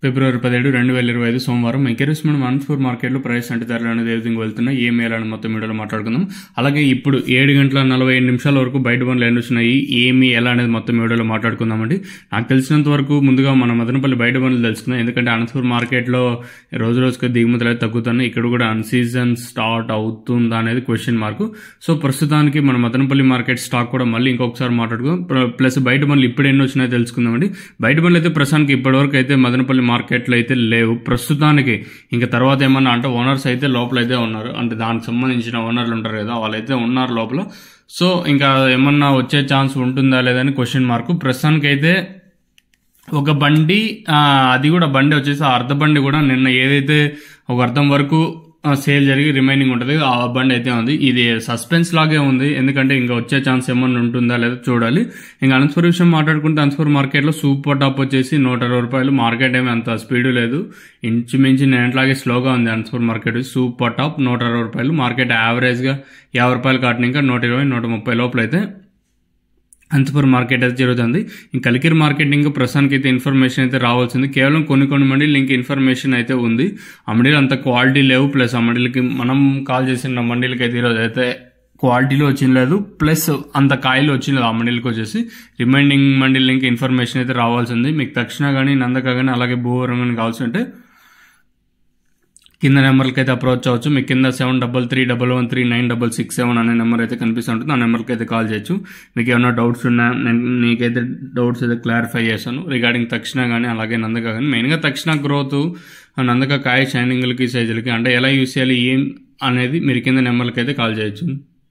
ఫిబ్రవరి 17, 2025 సోమవారం ఈరోజు మనం అనంతపూర్ మార్కెట్లో ప్రైస్ అంటే ధరలు అనేది ఏ విధంగా వెళ్తున్నాయి, ఏ మేళాన్ని మొత్తం వీడియోలో మాట్లాడుకుందాం. అలాగే ఇప్పుడు 7:45 వరకు బయట బండ్లు ఎన్ని వచ్చినాయి, ఏమి ఎలా అనేది మొత్తం వీడియోలో మాట్లాడుకుందామండి. నాకు తెలిసినంత వరకు ముందుగా మన మదనపల్లి బయట బండ్లు తెలుసుకుందాం. ఎందుకంటే అనంతపూర్ మార్కెట్లో రోజు రోజుకి దిగుమతులు అయితే తగ్గుతున్నాయి. ఇక్కడ కూడా అన్ సీజన్ స్టార్ట్ అవుతుందా అనేది క్వశ్చన్ మార్క్. సో ప్రస్తుతానికి మన మదనపల్లి మార్కెట్ స్టాక్ కూడా మళ్ళీ ఇంకొకసారి మాట్లాడుకుందాం. ప్లస్ బయట బండ్లు ఇప్పుడు ఎన్ని వచ్చినాయో తెలుసుకుందామండి. బయట బండ్లు అయితే ప్రస్తుతానికి ఇప్పటివరకు అయితే మదనపల్లి మార్కెట్లో అయితే లేవు ప్రస్తుతానికి. ఇంకా తర్వాత ఏమన్నా అంటే ఓనర్స్ అయితే లోపల అయితే ఉన్నారు, అంటే దానికి సంబంధించిన ఓనర్లు ఉంటారు కదా, వాళ్ళైతే ఉన్నారు లోపల. సో ఇంకా ఏమన్నా వచ్చే ఛాన్స్ ఉంటుందా లేదని క్వశ్చన్ మార్క్. ప్రస్తుతానికి అయితే ఒక బండి, అది కూడా బండి వచ్చేసి అర్ధ బండి కూడా నిన్న ఏదైతే ఒక అర్థం వరకు సేల్ జరిగి రిమైనింగ్ ఉంటుంది ఆ బండి అయితే ఉంది. ఇది సస్పెన్స్ లాగే ఉంది, ఎందుకంటే ఇంకా వచ్చే ఛాన్స్ ఏమన్నా ఉంటుందా లేదా చూడాలి. ఇంకా అనంతపురం విషయం మాట్లాడుకుంటే అనంతపురం మార్కెట్లో సూపర్ టాప్ వచ్చేసి 120 రూపాయలు. మార్కెట్ ఏమి అంత స్పీడ్ లేదు, ఇంచుమించి నేట్లాగే స్లోగా ఉంది. అనంతపురం మార్కెట్ సూపర్ టాప్ 120 రూపాయలు. మార్కెట్ యావరేజ్గా 50 రూపాయలు కాటిన ఇంకా 120, 130 లోపల అయితే అనంతపురం మార్కెట్ అయితే జరుగుతుంది. ఇంకా కలికిరి మార్కెట్ ఇంకా ప్రస్తుతానికి అయితే ఇన్ఫర్మేషన్ అయితే రావాల్సింది. కేవలం కొన్ని మండీలు ఇంకా ఇన్ఫర్మేషన్ అయితే ఉంది. ఆ మండీలు అంత క్వాలిటీ లేవు. ప్లస్ ఆ మండీలకి మనం కాల్ చేసిన మండీలకి అయితే ఈరోజు అయితే క్వాలిటీలో వచ్చింది లేదు, ప్లస్ అంత కాయలు వచ్చింది ఆ మండీలకి వచ్చేసి. రిమైనింగ్ మండీలు ఇంకా ఇన్ఫర్మేషన్ అయితే రావాల్సింది. మీకు తక్షణ కానీ నందక కానీ అలాగే భూవరం కానీ కావాల్సి ఉంటే కింద నెంబర్కి అయితే అప్రోచ్ అవ్వచ్చు. మీకు కింద 7331139667 అనే నెంబర్ అయితే కనిపిస్తూ ఉంటుంది. ఆ నెంబర్కి అయితే కాల్ చేయొచ్చు. మీకు ఏమైనా డౌట్స్ ఉన్నా మీకైతే డౌట్స్ అయితే క్లారిఫై చేస్తాను రిగార్డింగ్ తక్షణ కానీ అలాగే నందక కానీ. మెయిన్గా తక్షణ గ్రోత్, నందక కాయ షైనింగ్లకి సైజులకి అంటే ఎలా యూస్ చేయాలి ఏం అనేది మీరు కింద నెంబర్కి అయితే కాల్ చేయొచ్చు.